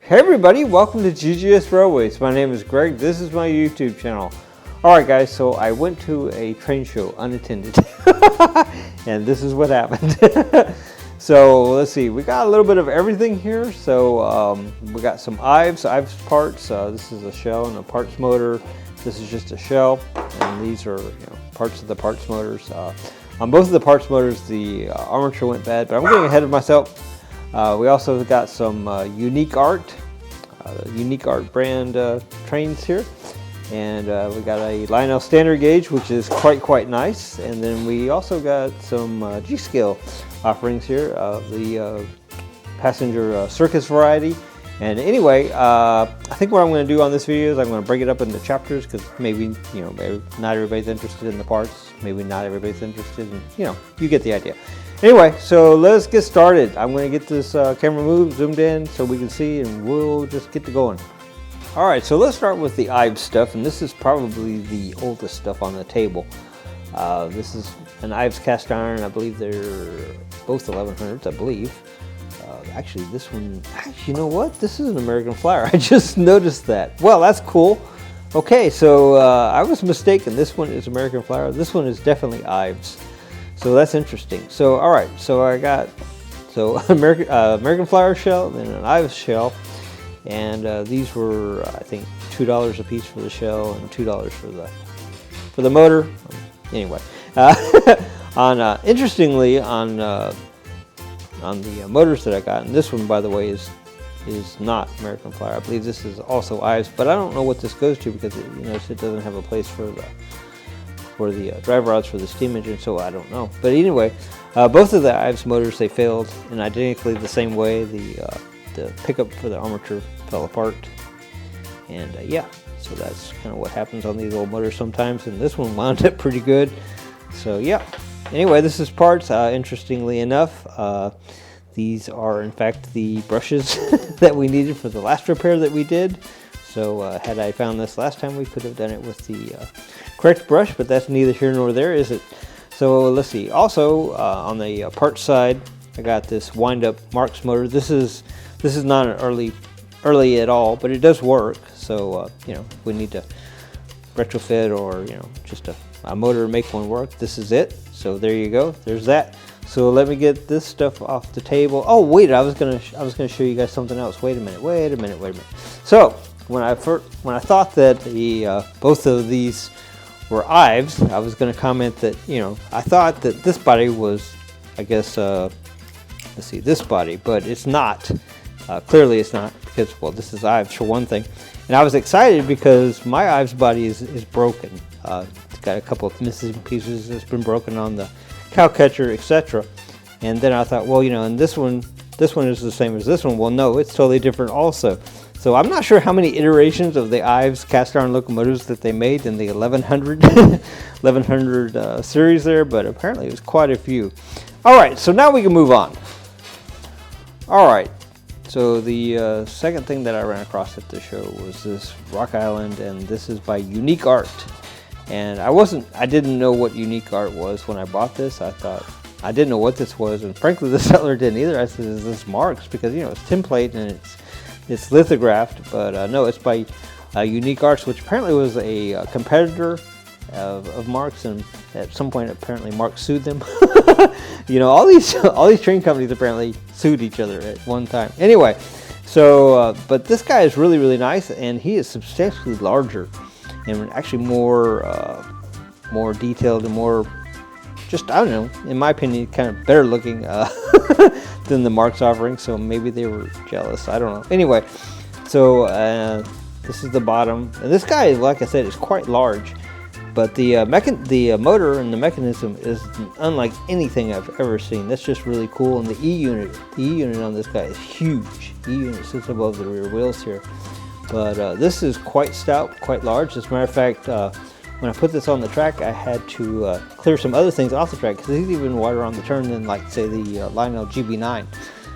Hey everybody, welcome to GGS Railways. My name is Greg, this is my YouTube channel. Alright guys, so I went to a train show unattended and this is what happened. So let's see, we got a little bit of everything here. So we got some Ives parts. This is a shell and a parts motor. This is just a shell, and these are parts of the parts motors. On both of the parts motors the armature went bad, but I'm getting ahead of myself. We also got some Unique Art brand trains here, and we got a Lionel standard gauge, which is quite nice, and then we also got some G-Scale offerings here, the passenger circus variety. And anyway, I think what I'm going to do on this video is I'm going to break it up into chapters, because maybe maybe not everybody's interested in the parts, maybe not everybody's interested in, you get the idea. Anyway, so let's get started. I'm going to get this camera zoomed in so we can see, and we'll just get to going. All right, so let's start with the Ives stuff, and this is probably the oldest stuff on the table. This is an Ives cast iron. I believe they're both 1100s, I believe. Actually, this one, you know what? This is an American Flyer. I just noticed that. Well, that's cool. Okay, so I was mistaken. This one is American Flyer. This one is definitely Ives. So that's interesting. So all right, so I got American Flyer shell and an Ives shell, and these were I think $2 a piece for the shell and $2 for the motor. Anyway, interestingly on the motors that I got, and this one by the way is not American Flyer. I believe this is also Ives, but I don't know what this goes to because it doesn't have a place for the drive rods for the steam engine, so I don't know. But anyway, both of the Ives motors, they failed in identically the same way. The pickup for the armature fell apart, and yeah, so that's kind of what happens on these old motors sometimes, and this one wound up pretty good. So yeah, anyway, this is parts. Interestingly enough, these are in fact the brushes that we needed for the last repair that we did. So had I found this last time, we could have done it with the correct brush, but that's neither here nor there, is it? So let's see. Also on the parts side, I got this wind-up Marks motor. This is not an early at all, but it does work. So if we need to retrofit or just a motor make one work, this is it. So there you go. There's that. So let me get this stuff off the table. Oh wait, I was gonna show you guys something else. Wait a minute. So when I thought that both of these were Ives, I was going to comment that I thought that this body was, I guess, let's see, this body, but it's not. Clearly, it's not, because this is Ives for one thing, and I was excited because my Ives body is broken. It's got a couple of missing pieces. It's been broken on the cow catcher, etc. And then I thought, and this one is the same as this one. Well, no, it's totally different also. So I'm not sure how many iterations of the Ives cast iron locomotives that they made in the 1100 series there, but apparently it was quite a few. All right, so now we can move on. All right, so the second thing that I ran across at the show was this Rock Island, and this is by Unique Art. And I didn't know what Unique Art was when I bought this. I didn't know what this was, and frankly the seller didn't either. I said, is this Marks? Because it's tinplate and it's lithographed, but no, it's by Unique Arts, which apparently was a competitor of Marks, and at some point apparently Marks sued them. all these train companies apparently sued each other at one time. Anyway, so but this guy is really nice, and he is substantially larger and actually more detailed and more, just, I don't know, in my opinion, kind of better looking than the Marks offering, so maybe they were jealous, I don't know. Anyway, so this is the bottom, and this guy, like I said, is quite large, but the motor and the mechanism is unlike anything I've ever seen. That's just really cool, and the E-unit on this guy is huge. E-unit sits above the rear wheels here, but this is quite stout, quite large. As a matter of fact, when I put this on the track, I had to clear some other things off the track because it's even wider on the turn than, like, say, the Lionel GB9.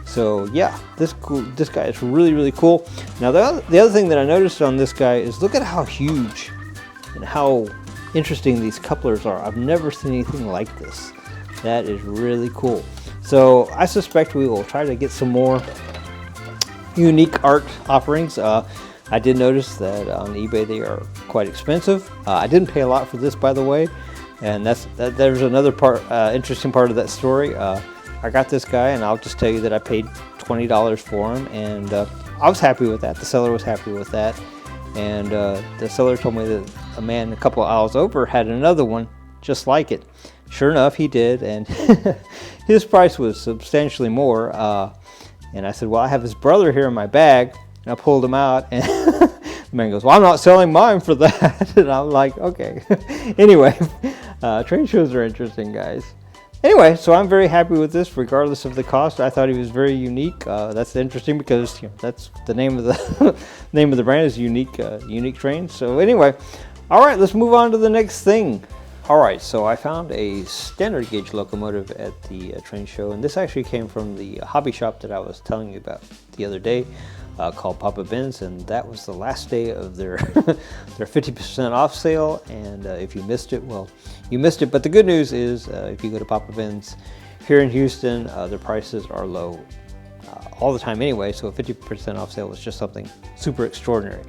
So yeah, this guy is really cool. Now the other thing that I noticed on this guy is look at how huge and how interesting these couplers are. I've never seen anything like this. That is really cool. So I suspect we will try to get some more unique art offerings. I did notice that on eBay they are quite expensive. I didn't pay a lot for this, by the way, and there's another part, interesting part of that story. I got this guy, and I'll just tell you that I paid $20 for him, and I was happy with that. The seller was happy with that, and the seller told me that a man a couple of aisles over had another one just like it. Sure enough, he did, and his price was substantially more. And I said, well, I have his brother here in my bag. And I pulled him out, and the man goes, well, I'm not selling mine for that. And I'm like, okay. Anyway, train shows are interesting, guys. Anyway, so I'm very happy with this, regardless of the cost. I thought he was very unique. That's interesting because that's the name of the name of the brand is Unique Unique Trains. So anyway, all right, let's move on to the next thing. All right, so I found a standard gauge locomotive at the train show, and this actually came from the hobby shop that I was telling you about the other day, called Papa Ben's, and that was the last day of their their 50% off sale. And if you missed it, well, you missed it. But the good news is, if you go to Papa Ben's here in Houston, their prices are low all the time anyway. So a 50% off sale was just something super extraordinary.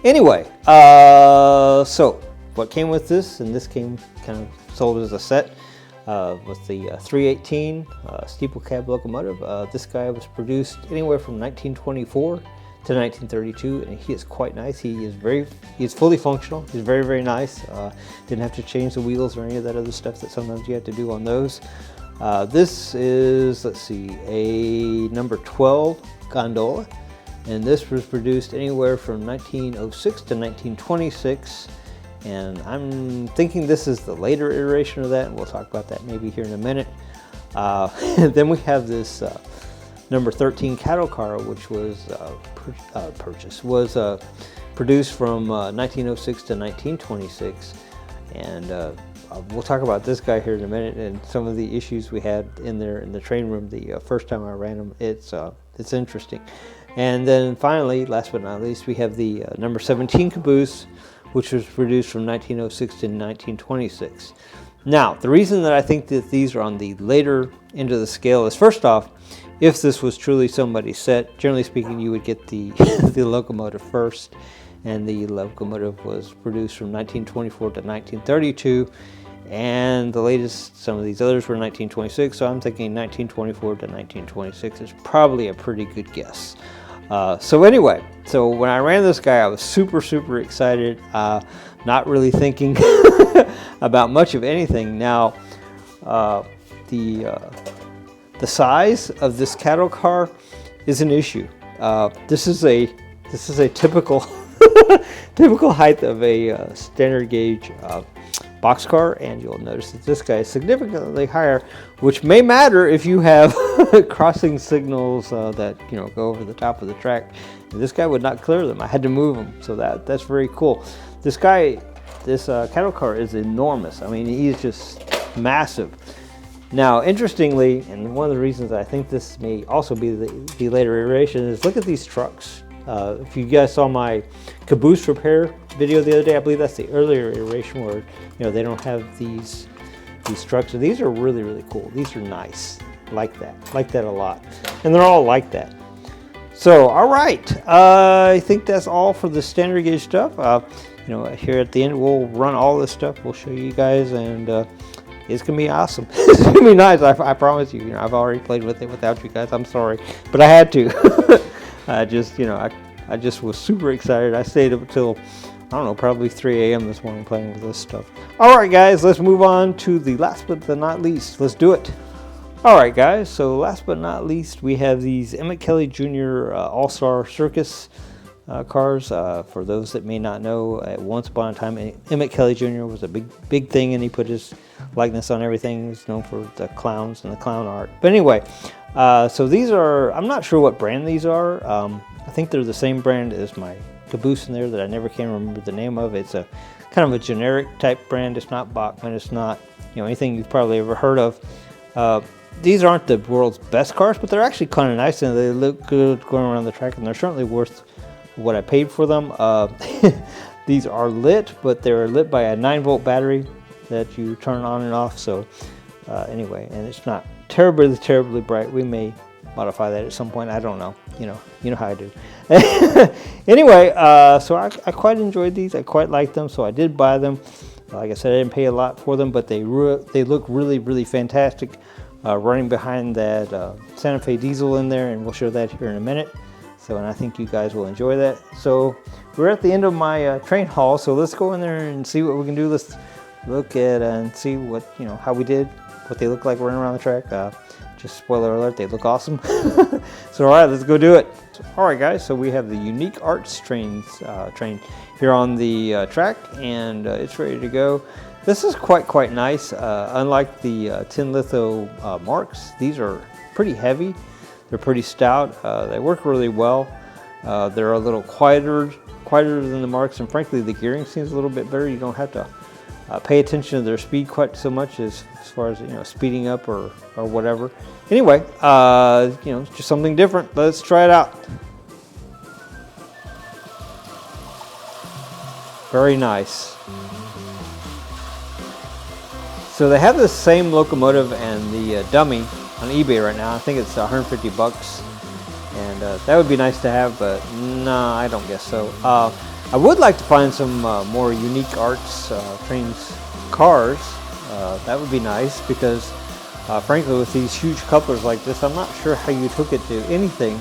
Anyway, so what came with this, and this came kind of sold as a set, with the 318 steeple cab locomotive. This guy was produced anywhere from 1924 to 1932, and he is quite nice. He's fully functional. He's very, very nice. Didn't have to change the wheels or any of that other stuff that sometimes you have to do on those. This is, let's see, a number 12 gondola, and this was produced anywhere from 1906 to 1926. And I'm thinking this is the later iteration of that, and we'll talk about that maybe here in a minute. Then we have this number 13 cattle car, which was produced from 1906 to 1926. And we'll talk about this guy here in a minute and some of the issues we had in there in the train room the first time I ran them. It's interesting. And then finally, last but not least, we have the number 17 caboose, which was produced from 1906 to 1926. Now, the reason that I think that these are on the later end of the scale is, first off, if this was truly somebody's set, generally speaking, you would get the the locomotive first, and the locomotive was produced from 1924 to 1932, and the latest, some of these others were 1926, so I'm thinking 1924 to 1926 is probably a pretty good guess. So anyway, so when I ran this guy, I was super, super excited, not really thinking about much of anything. Now, the size of this cattle car is an issue. This is a typical typical height of a standard gauge boxcar, and you'll notice that this guy is significantly higher, which may matter if you have crossing signals that go over the top of the track. And this guy would not clear them. I had to move him, so that's very cool. This cattle car is enormous. I mean, he's just massive. Now, interestingly, and one of the reasons I think this may also be the later iteration is, look at these trucks. If you guys saw my caboose repair video the other day, I believe that's the earlier iteration where they don't have these trucks. So these are really, really cool. These are nice. Like that a lot, and they're all like that. So all right, I think that's all for the standard gauge stuff. Here at the end we'll run all this stuff. We'll show you guys, and it's gonna be awesome. It's gonna be nice. I promise you. I've already played with it without you guys. I'm sorry, but I had to. I just was super excited. I stayed up until, I don't know, probably 3 a.m. this morning playing with this stuff. All right, guys, let's move on to the last but not least. Let's do it. All right, guys, so last but not least, we have these Emmett Kelly Jr. All-Star Circus cars. For those that may not know, at once upon a time, Emmett Kelly Jr. was a big thing, and he put his likeness on everything. He's known for the clowns and the clown art. But anyway, so these are, I'm not sure what brand these are. I think they're the same brand as my caboose in there that I never can remember the name of. It's a kind of a generic type brand. It's not Bachman. It's not anything you've probably ever heard of. These aren't the world's best cars, but they're actually kind of nice, and they look good going around the track, and they're certainly worth what I paid for them. These are lit, but they're lit by a 9-volt battery that you turn on and off. So anyway, and it's not terribly bright. We may modify that at some point. I don't know. You know how I do. Anyway, so I quite enjoyed these. I quite liked them, so I did buy them. Like I said, I didn't pay a lot for them, but they look really, really fantastic. Running behind that Santa Fe diesel in there, and we'll show that here in a minute. So, and I think you guys will enjoy that. So we're at the end of my train haul. So let's go in there and see what we can do. Let's look at and see what, how we did, what they look like running around the track. Just spoiler alert, they look awesome. So all right, let's go do it. All right, guys. So we have the Unique Arts train here on the track, and it's ready to go. This is quite nice. Unlike the tin litho marks, these are pretty heavy. They're pretty stout. They work really well. They're a little quieter than the marks, and frankly, the gearing seems a little bit better. You don't have to pay attention to their speed quite so much as far as speeding up or whatever. Anyway, just something different. Let's try it out. Very nice. So they have the same locomotive and the dummy on eBay right now. I think it's $150, and that would be nice to have, but no, I don't guess so. I would like to find some more Unique Arts trains cars. That would be nice, because frankly, with these huge couplers like this, I'm not sure how you'd hook it to anything.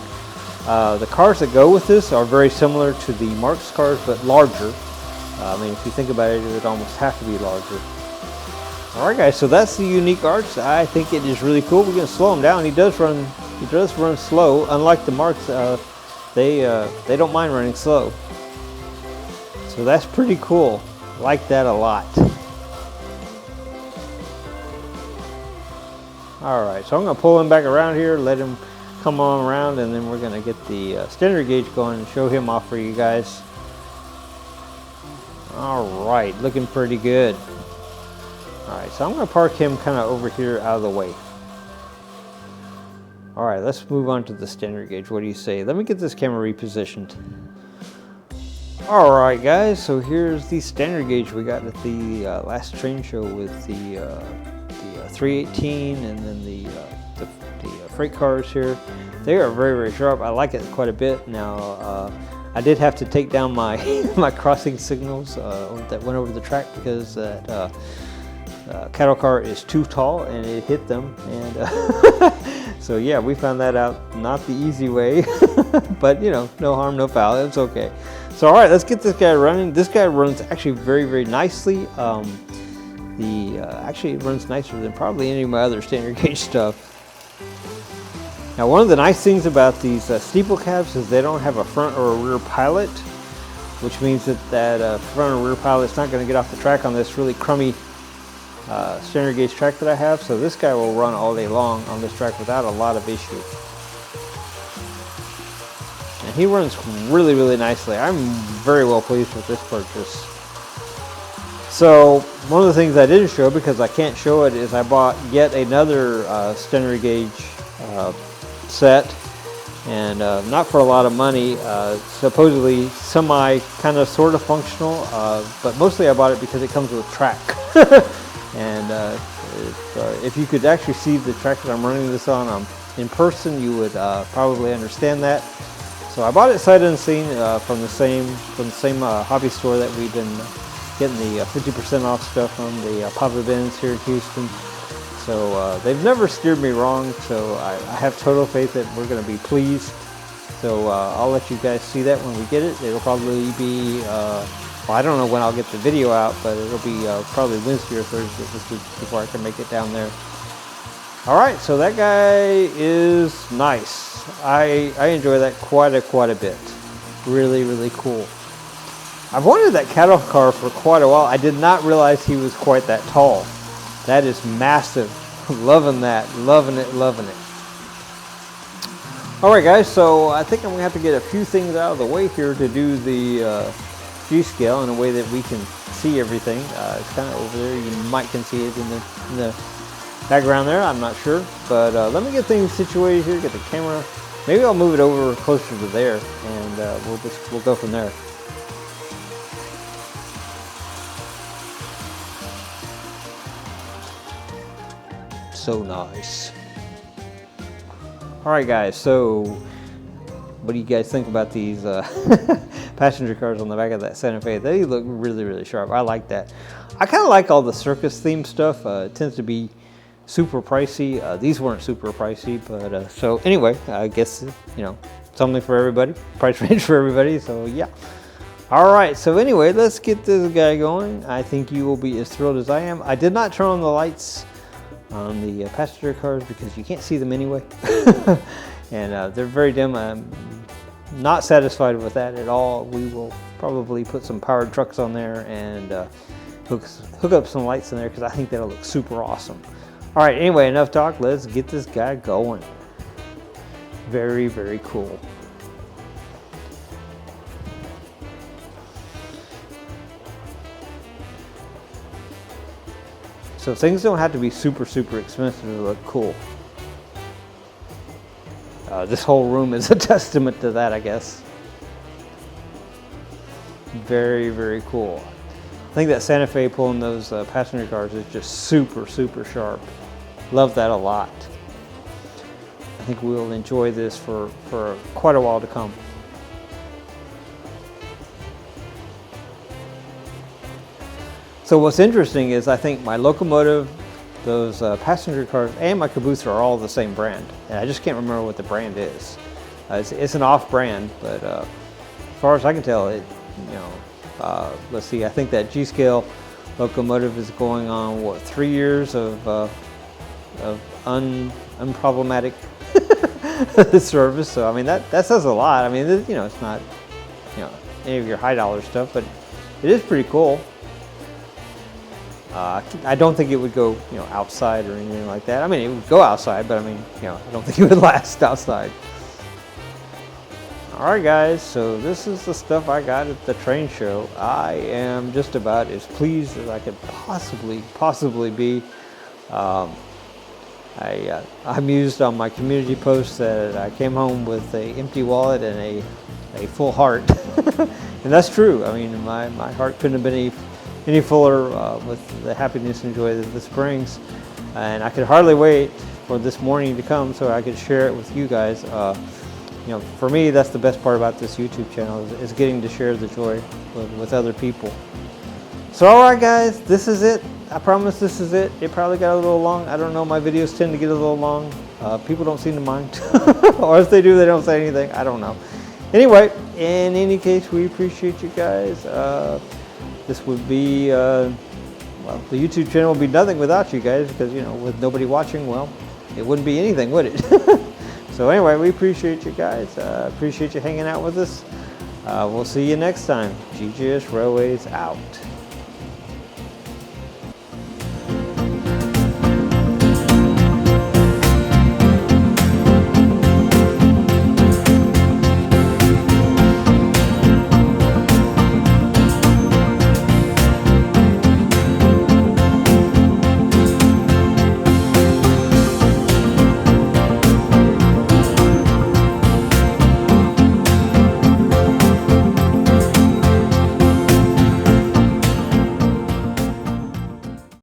The cars that go with this are very similar to the Marks cars, but larger. I mean, if you think about it, it would almost have to be larger. All right, guys, so that's the Unique Arts. I think it is really cool. We're going to slow him down. He does run slow. Unlike the Marks, they don't mind running slow. So that's pretty cool. I like that a lot. All right, so I'm going to pull him back around here, let him come on around, and then we're going to get the standard gauge going and show him off for you guys. All right, looking pretty good. All right, so I'm going to park him kind of over here out of the way. All right, let's move on to the standard gauge. What do you say? Let me get this camera repositioned. All right, guys, so here's the standard gauge we got at the last train show with the 318 and then the freight cars here. They are very, very sharp. I like it quite a bit. Now, I did have to take down my my crossing signals that went over the track because that cattle car is too tall and it hit them, and so yeah, we found that out not the easy way. But no harm, no foul. It's okay. So all right, let's get this guy running. This guy runs actually very, very nicely. Actually, it runs nicer than probably any of my other standard gauge stuff. Now, one of the nice things about these steeple cabs is they don't have a front or a rear pilot, which means that front or rear pilot's not going to get off the track on this really crummy standard gauge track that I have. So this guy will run all day long on this track without a lot of issue. And he runs really, really nicely. I'm very well pleased with this purchase. So one of the things I didn't show, because I can't show it, is I bought yet another standard gauge set, and not for a lot of money. Supposedly semi kind of sort of functional, but mostly I bought it because it comes with track. And if you could actually see the track that I'm running this on in person, you would probably understand that. So I bought it sight unseen from the same hobby store that we've been getting the 50% off stuff from, the Papa Ben's here in Houston. So they've never steered me wrong, so I have total faith that we're going to be pleased. So I'll let you guys see that when we get it. It'll probably be, well, I don't know when I'll get the video out, but it'll be probably Wednesday or Thursday this week before I can make it down there. All right, so that guy is nice. I enjoy that quite a bit. Really, really cool. I've wanted that cattle car for quite a while. I did not realize he was quite that tall. That is massive. Loving that. Loving it, loving it. All right, guys, so I think I'm going to have to get a few things out of the way here to do the G-scale in a way that we can see everything. It's kind of over there. You might can see it in the background there. I'm not sure. But let me get things situated here, get the camera. Maybe I'll move it over closer to there, and we'll go from there. So nice. All right, guys, so what do you guys think about these passenger cars on the back of that Santa Fe? They look really, really sharp. I like that. I kind of like all the circus themed stuff. It tends to be super pricey. These weren't super pricey, but so anyway, I guess, you know, something for everybody, price range for everybody, so yeah. All right, so anyway, let's get this guy going. I think you will be as thrilled as I am. I did not turn on the lights on the passenger cars because you can't see them anyway. And they're very dim. I'm not satisfied with that at all. We will probably put some powered trucks on there and hook up some lights in there because I think that'll look super awesome. All right, anyway, enough talk. Let's get this guy going. Very, very cool. So things don't have to be super, super expensive to look cool. This whole room is a testament to that, I guess. Very, very cool. I think that Santa Fe pulling those passenger cars is just super, super sharp. Love that a lot. I think we'll enjoy this for quite a while to come. So what's interesting is I think my locomotive, those passenger cars, and my caboose are all the same brand. And I just can't remember what the brand is. It's an off-brand, but as far as I can tell, it, you know, let's see, I think that G-Scale locomotive is going on, what, 3 years of unproblematic service. So, I mean, that says a lot. I mean, you know, it's not, you know, any of your high dollar stuff, but it is pretty cool. I don't think it would go, you know, outside or anything like that. I mean, it would go outside, but I mean, you know, I don't think it would last outside. All right, guys, so this is the stuff I got at the train show. I am just about as pleased as I could possibly be. I mused on my community post that I came home with an empty wallet and a full heart. And that's true. I mean, my heart couldn't have been any fuller with the happiness and joy that this brings. And I could hardly wait for this morning to come so I could share it with you guys. You know, for me, that's the best part about this YouTube channel is getting to share the joy with other people. So all right, guys, this is it. I promise this is it. It probably got a little long. I don't know, my videos tend to get a little long. People don't seem to mind. Or if they do, they don't say anything. I don't know. Anyway, in any case, we appreciate you guys. This would be, well, the YouTube channel would be nothing without you guys because, you know, with nobody watching, well, it wouldn't be anything, would it? So anyway, we appreciate you guys. Appreciate you hanging out with us. We'll see you next time. GGS Railways out.